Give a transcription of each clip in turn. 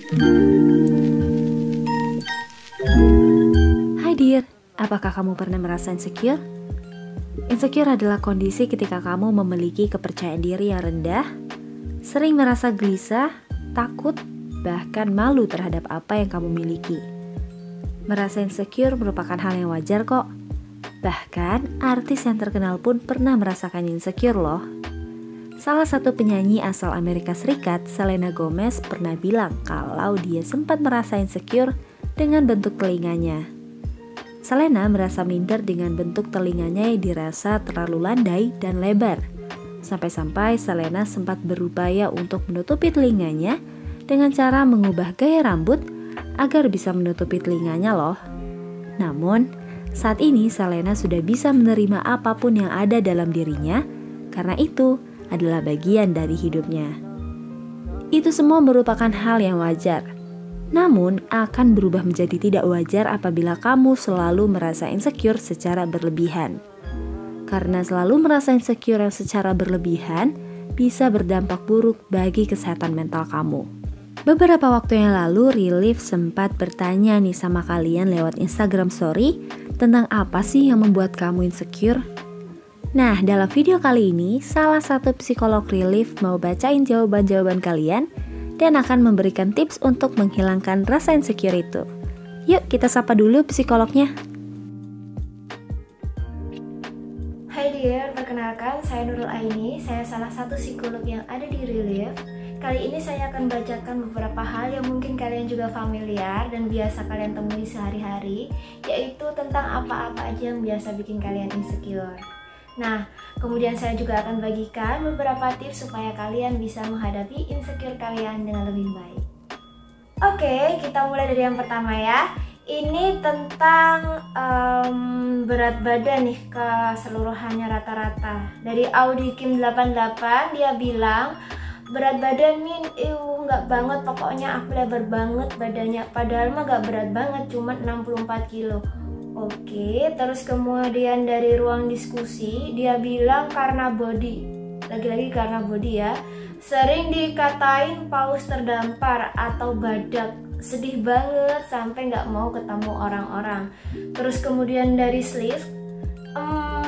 Hai dear, apakah kamu pernah merasa insecure? Insecure adalah kondisi ketika kamu memiliki kepercayaan diri yang rendah, sering merasa gelisah, takut, bahkan malu terhadap apa yang kamu miliki. Merasa insecure merupakan hal yang wajar kok. Bahkan, artis yang terkenal pun pernah merasakan insecure loh. Salah satu penyanyi asal Amerika Serikat, Selena Gomez, pernah bilang kalau dia sempat merasa insecure dengan bentuk telinganya. Selena merasa minder dengan bentuk telinganya yang dirasa terlalu landai dan lebar. Sampai-sampai Selena sempat berupaya untuk menutupi telinganya dengan cara mengubah gaya rambut agar bisa menutupi telinganya loh. Namun, saat ini Selena sudah bisa menerima apapun yang ada dalam dirinya, karena itu adalah bagian dari hidupnya. Itu semua merupakan hal yang wajar. Namun, akan berubah menjadi tidak wajar apabila kamu selalu merasa insecure secara berlebihan. Karena selalu merasa insecure yang secara berlebihan bisa berdampak buruk bagi kesehatan mental kamu. Beberapa waktu yang lalu, Relief sempat bertanya nih sama kalian lewat Instagram Story tentang apa sih yang membuat kamu insecure? Nah, dalam video kali ini, salah satu psikolog Relief mau bacain jawaban-jawaban kalian dan akan memberikan tips untuk menghilangkan rasa insecure itu. Yuk, kita sapa dulu psikolognya. Hai dear, perkenalkan saya Nurul Aini, saya salah satu psikolog yang ada di Relief. Kali ini saya akan bacakan beberapa hal yang mungkin kalian juga familiar dan biasa kalian temui sehari-hari, yaitu tentang apa-apa aja yang biasa bikin kalian insecure. Nah, kemudian saya juga akan bagikan beberapa tips supaya kalian bisa menghadapi insecure kalian dengan lebih baik. Oke, kita mulai dari yang pertama ya. Ini tentang berat badan nih keseluruhannya rata-rata. Dari Audi Kim 88 dia bilang, berat badan Min, nggak banget, pokoknya aku lebar banget badannya. Padahal mah nggak berat banget, cuma 64 kilo. Oke, terus kemudian dari ruang diskusi dia bilang karena body, lagi-lagi karena body ya, sering dikatain paus terdampar atau badak, sedih banget sampai nggak mau ketemu orang-orang. Terus kemudian dari Sleeve,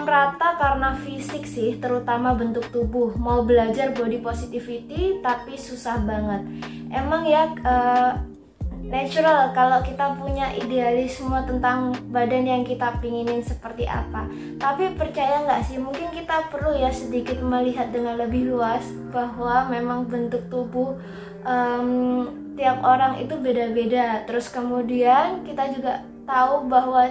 rata karena fisik sih, terutama bentuk tubuh, mau belajar body positivity tapi susah banget. Emang ya natural kalau kita punya idealisme tentang badan yang kita pinginin seperti apa. Tapi percaya nggak sih, mungkin kita perlu ya sedikit melihat dengan lebih luas bahwa memang bentuk tubuh tiap orang itu beda-beda. Terus kemudian kita juga tahu bahwa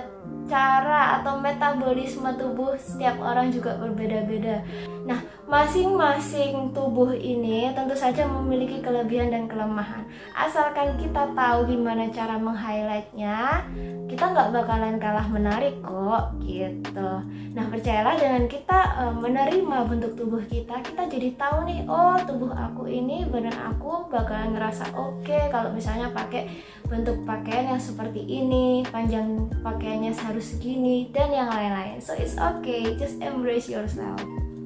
cara atau metabolisme tubuh setiap orang juga berbeda-beda. Nah, masing-masing tubuh ini tentu saja memiliki kelebihan dan kelemahan. Asalkan kita tahu gimana cara meng-highlightnya, kita nggak bakalan kalah menarik kok, gitu. Nah, percayalah dengan kita menerima bentuk tubuh kita, kita jadi tahu nih, oh tubuh aku ini, badan aku bakalan ngerasa oke kalau misalnya pakai bentuk pakaian yang seperti ini, panjang pakaiannya harus segini, dan yang lain-lain. So it's okay, just embrace yourself.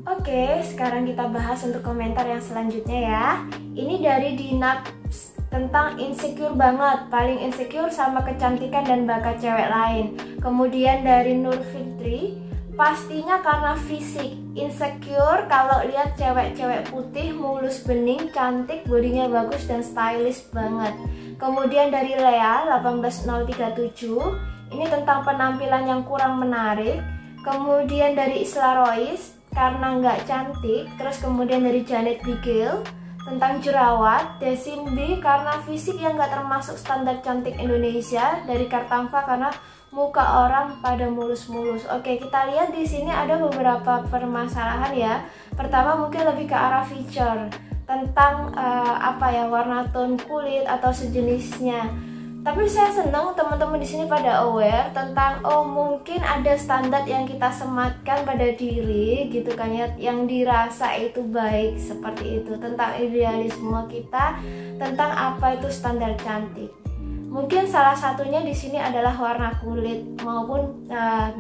Oke, sekarang kita bahas untuk komentar yang selanjutnya ya. Ini dari Dinaps tentang insecure banget, paling insecure sama kecantikan dan bakat cewek lain. Kemudian dari Nur Fitri, pastinya karena fisik, insecure kalau lihat cewek-cewek putih, mulus bening, cantik, bodinya bagus dan stylish banget. Kemudian dari Lea 18037, ini tentang penampilan yang kurang menarik. Kemudian dari Isla Royce, karena nggak cantik. Terus kemudian dari Janet Bigel tentang jerawat. Desimbi karena fisik yang nggak termasuk standar cantik Indonesia. Dari Kartamfa karena muka orang pada mulus-mulus. Oke, kita lihat di sini ada beberapa permasalahan ya. Pertama mungkin lebih ke arah feature tentang warna tone kulit atau sejenisnya. Tapi saya senang teman-teman di sini pada aware tentang mungkin ada standar yang kita sematkan pada diri gitu kan ya, yang dirasa itu baik seperti itu, tentang idealisme kita, tentang apa itu standar cantik. Mungkin salah satunya di sini adalah warna kulit maupun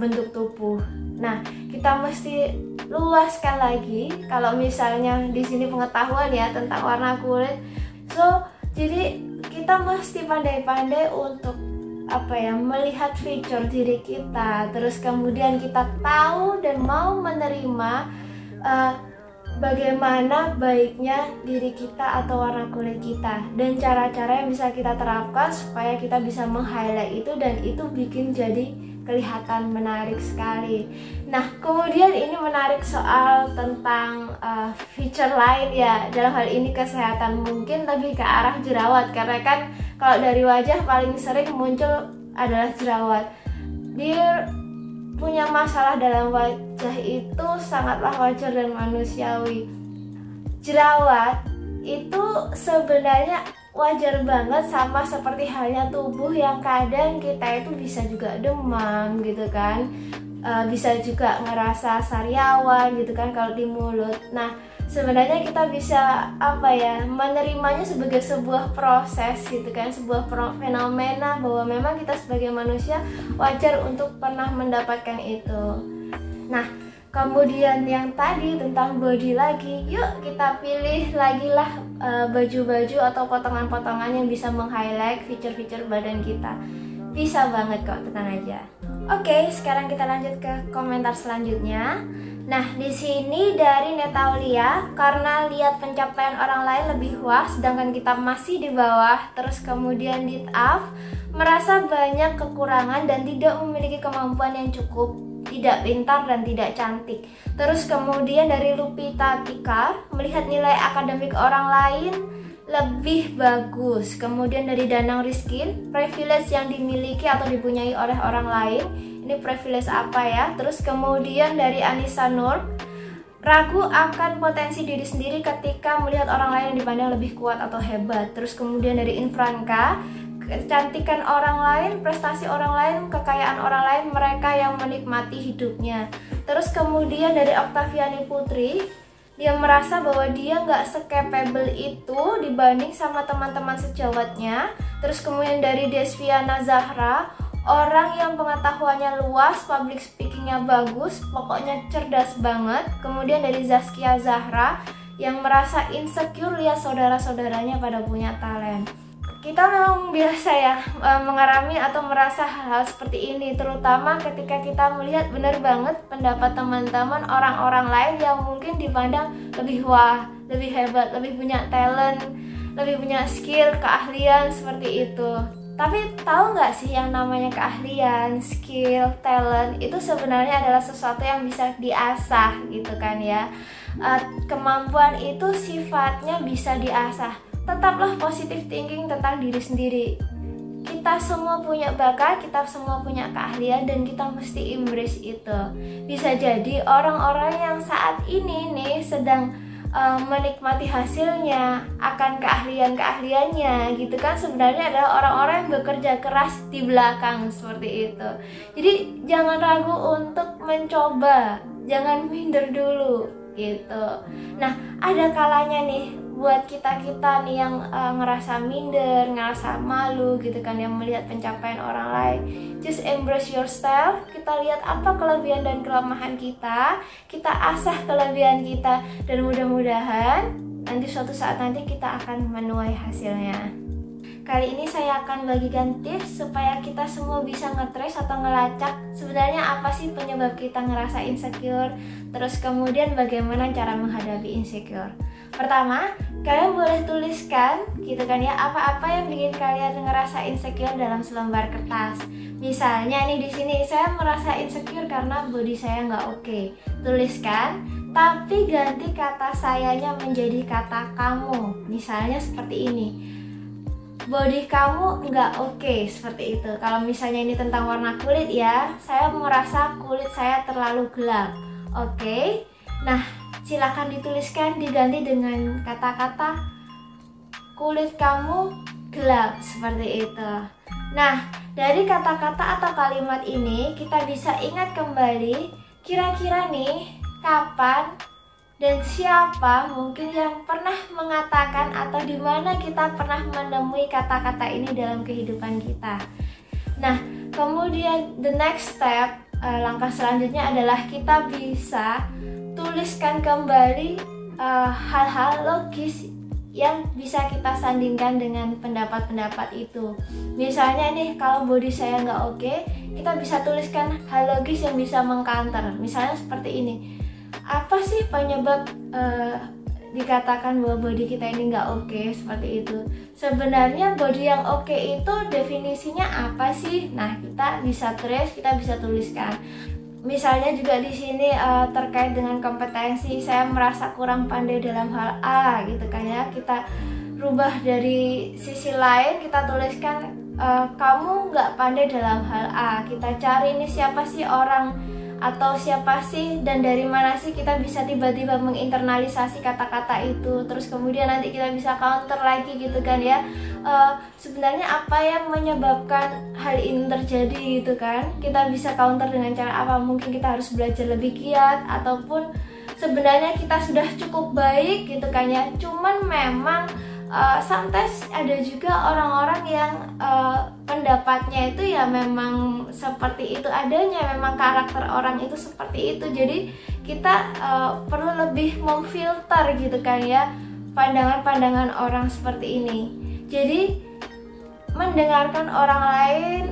bentuk tubuh. Nah, kita mesti luaskan lagi kalau misalnya di sini pengetahuan ya tentang warna kulit. So, jadi kita mesti pandai-pandai untuk melihat fitur diri kita, terus kemudian kita tahu dan mau menerima bagaimana baiknya diri kita atau warna kulit kita, dan cara-cara yang bisa kita terapkan supaya kita bisa meng-highlight itu, dan itu bikin jadi kelihatan menarik sekali. Nah, kemudian ini menarik soal tentang feature lain ya, dalam hal ini kesehatan, mungkin lebih ke arah jerawat, karena kan kalau dari wajah paling sering muncul adalah jerawat. Dia punya masalah dalam wajah itu sangatlah wajar dan manusiawi. Jerawat itu sebenarnya wajar banget, sama seperti halnya tubuh yang kadang kita itu bisa juga demam gitu kan, bisa juga ngerasa sariawan gitu kan kalau di mulut. Nah, sebenarnya kita bisa menerimanya sebagai sebuah proses gitu kan, sebuah fenomena bahwa memang kita sebagai manusia wajar untuk pernah mendapatkan itu. Nah, kemudian yang tadi tentang body lagi, yuk kita pilih lagi lah baju-baju atau potongan-potongan yang bisa meng-highlight fitur-fitur badan kita. Bisa banget kok, tenang aja. Oke, sekarang kita lanjut ke komentar selanjutnya. Nah, di sini dari Netaulia, karena lihat pencapaian orang lain lebih wah, sedangkan kita masih di bawah. Terus kemudian di Af, merasa banyak kekurangan dan tidak memiliki kemampuan yang cukup, tidak pintar dan tidak cantik. Terus kemudian dari Lupita Tika, melihat nilai akademik orang lain lebih bagus. Kemudian dari Danang Rizkin, privilege yang dimiliki atau dipunyai oleh orang lain. Ini privilege apa ya? Terus kemudian dari Anissa Nur, ragu akan potensi diri sendiri ketika melihat orang lain yang dipandang lebih kuat atau hebat. Terus kemudian dari Infranka, kecantikan orang lain, prestasi orang lain, kekayaan orang lain, mereka yang menikmati hidupnya. Terus kemudian dari Oktaviani Putri, dia merasa bahwa dia nggak se-capable itu dibanding sama teman-teman sejawatnya. Terus kemudian dari Desviana Zahra, orang yang pengetahuannya luas, public speakingnya bagus, pokoknya cerdas banget. Kemudian dari Zaskia Zahra, yang merasa insecure lihat saudara-saudaranya pada punya talent. Kita memang biasa ya mengalami atau merasa hal-hal seperti ini, terutama ketika kita melihat benar banget pendapat teman-teman orang-orang lain yang mungkin dipandang lebih wah, lebih hebat, lebih punya talent, lebih punya skill, keahlian seperti itu. Tapi tahu nggak sih yang namanya keahlian, skill, talent itu sebenarnya adalah sesuatu yang bisa diasah gitu kan ya. Kemampuan itu sifatnya bisa diasah. Tetaplah positive thinking tentang diri sendiri. Kita semua punya bakat, kita semua punya keahlian, dan kita mesti embrace itu. Bisa jadi orang-orang yang saat ini nih sedang menikmati hasilnya akan keahlian-keahliannya gitu kan, sebenarnya adalah orang-orang yang bekerja keras di belakang seperti itu. Jadi jangan ragu untuk mencoba, jangan minder dulu gitu. Nah, ada kalanya nih buat kita-kita nih yang ngerasa minder, ngerasa malu gitu kan, yang melihat pencapaian orang lain. Just embrace your style. Kita lihat apa kelebihan dan kelemahan kita asah kelebihan kita, dan mudah-mudahan nanti suatu saat nanti kita akan menuai hasilnya. Kali ini saya akan bagikan tips supaya kita semua bisa nge-trace atau ngelacak sebenarnya apa sih penyebab kita ngerasa insecure, terus kemudian bagaimana cara menghadapi insecure. Pertama, kalian boleh tuliskan gitu kan ya, apa-apa yang bikin kalian ngerasa insecure dalam selembar kertas. Misalnya nih di sini saya merasa insecure karena body saya nggak oke. Tuliskan, tapi ganti kata sayanya menjadi kata kamu. Misalnya seperti ini, body kamu nggak oke, seperti itu. Kalau misalnya ini tentang warna kulit ya, saya merasa kulit saya terlalu gelap. Oke. Nah, silakan dituliskan, diganti dengan kata-kata kulit kamu gelap, seperti itu. Nah, dari kata-kata atau kalimat ini kita bisa ingat kembali kira-kira nih kapan dan siapa mungkin yang pernah mengatakan atau di mana kita pernah menemui kata-kata ini dalam kehidupan kita. Nah, kemudian the next step, langkah selanjutnya adalah kita bisa tuliskan kembali hal-hal logis yang bisa kita sandingkan dengan pendapat-pendapat itu. Misalnya nih, kalau body saya nggak oke, kita bisa tuliskan hal logis yang bisa mengcounter. Misalnya seperti ini, apa sih penyebab dikatakan bahwa body kita ini nggak oke, seperti itu. Sebenarnya body yang oke itu definisinya apa sih? Nah, kita bisa trace, kita bisa tuliskan. Misalnya juga di sini terkait dengan kompetensi, saya merasa kurang pandai dalam hal A gitu kan ya. Kita rubah dari sisi lain, kita tuliskan kamu nggak pandai dalam hal A. Kita cari ini siapa sih orang atau siapa sih dan dari mana sih kita bisa tiba-tiba menginternalisasi kata-kata itu. Terus kemudian nanti kita bisa counter lagi gitu kan ya, sebenarnya apa yang menyebabkan hal ini terjadi gitu kan. Kita bisa counter dengan cara apa, mungkin kita harus belajar lebih giat, ataupun sebenarnya kita sudah cukup baik gitu kan ya, cuman memang sometimes ada juga orang-orang yang pendapatnya itu ya memang seperti itu adanya, memang karakter orang itu seperti itu. Jadi kita perlu lebih memfilter gitu kan ya pandangan-pandangan orang seperti ini. Jadi mendengarkan orang lain,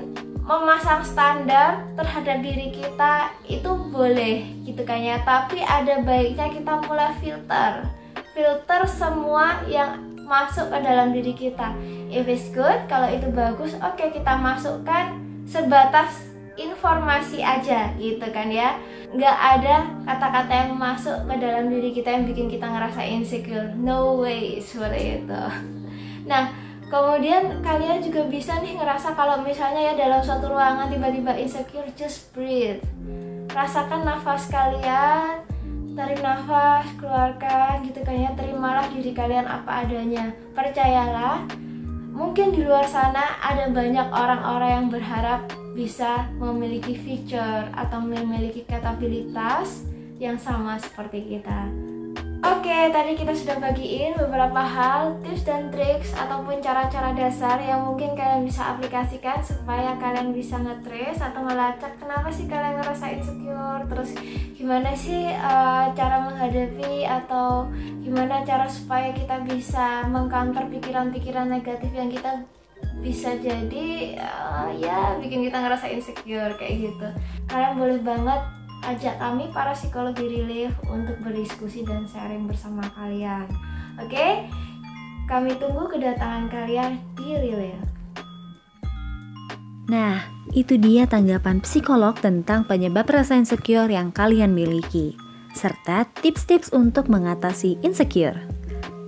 memasang standar terhadap diri kita itu boleh gitu kan ya, tapi ada baiknya kita mulai filter semua yang masuk ke dalam diri kita. If it's good, kalau itu bagus, oke, kita masukkan sebatas informasi aja gitu kan ya. Nggak ada kata-kata yang masuk ke dalam diri kita yang bikin kita ngerasa insecure. No way, seperti itu. Nah, kemudian kalian juga bisa nih ngerasa kalau misalnya ya dalam suatu ruangan tiba-tiba insecure, just breathe. Rasakan nafas kalian, tarik nafas, keluarkan gitu kan ya. Terimalah diri kalian apa adanya. Percayalah, mungkin di luar sana ada banyak orang-orang yang berharap bisa memiliki feature atau memiliki kapabilitas yang sama seperti kita. Oke, tadi kita sudah bagiin beberapa hal, tips dan triks ataupun cara-cara dasar yang mungkin kalian bisa aplikasikan supaya kalian bisa nge-trace atau ngelacak kenapa sih kalian ngerasa insecure, terus gimana sih cara menghadapi atau gimana cara supaya kita bisa mengcounter pikiran-pikiran negatif yang kita bisa jadi ya bikin kita ngerasa insecure kayak gitu. Kalian boleh banget ajak kami para psikologi relief untuk berdiskusi dan sharing bersama kalian. Oke? Kami tunggu kedatangan kalian di relief. Nah, itu dia tanggapan psikolog tentang penyebab rasa insecure yang kalian miliki, serta tips-tips untuk mengatasi insecure.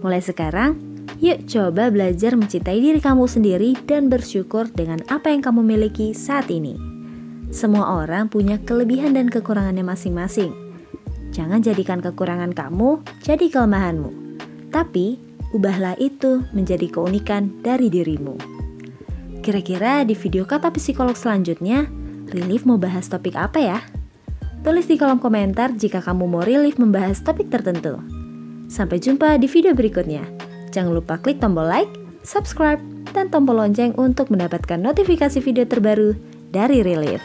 Mulai sekarang, yuk coba belajar mencintai diri kamu sendiri dan bersyukur dengan apa yang kamu miliki saat ini. Semua orang punya kelebihan dan kekurangannya masing-masing. Jangan jadikan kekurangan kamu jadi kelemahanmu, tapi ubahlah itu menjadi keunikan dari dirimu. Kira-kira di video kata psikolog selanjutnya, Relief mau bahas topik apa ya? Tulis di kolom komentar jika kamu mau Relief membahas topik tertentu. Sampai jumpa di video berikutnya. Jangan lupa klik tombol like, subscribe, dan tombol lonceng untuk mendapatkan notifikasi video terbaru dari Relief.